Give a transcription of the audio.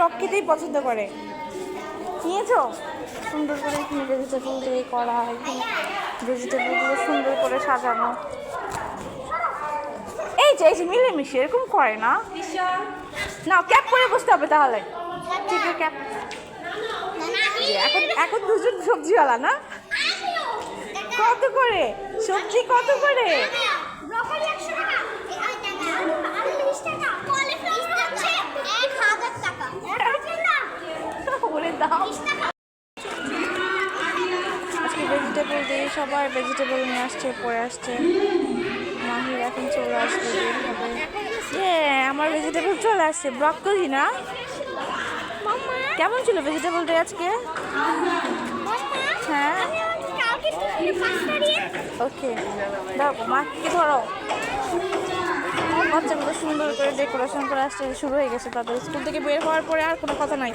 টক খেতেই পছন্দ করে। নিয়েছো? সুন্দর করে এখানে ভেজিটেবল দিয়ে করা, এখানে ভেজিটেবলগুলো সুন্দর করে সাজানো। এই যে মিলেমিশে এরকম করে না। না, ক্যাপ করে বসতে হবে তাহলে। ঠিক আছে, ক্যাপ। এখন এখন দুজন সবজিওয়ালা না? কত করে সবজি, কত করে? আজকে ভেজিটেবল দিয়ে সবাই ভেজিটেবল নিয়ে আসছে, পরে আসছে। মাহির এখন চলে আসবে, আমার ভেজিটেবল চলে আসছে। ব্রকলি না? কেমন ছিল ভেজিটেবল ডে আজকে? হ্যাঁ, ওকে, দেখো মাকে ধরো। বাচ্চাগুলো সুন্দর করে ডেকোরেশন করে আসছে, শুরু হয়ে গেছে তাদের। স্কুল থেকে বের হওয়ার পরে আর কোনো কথা নাই।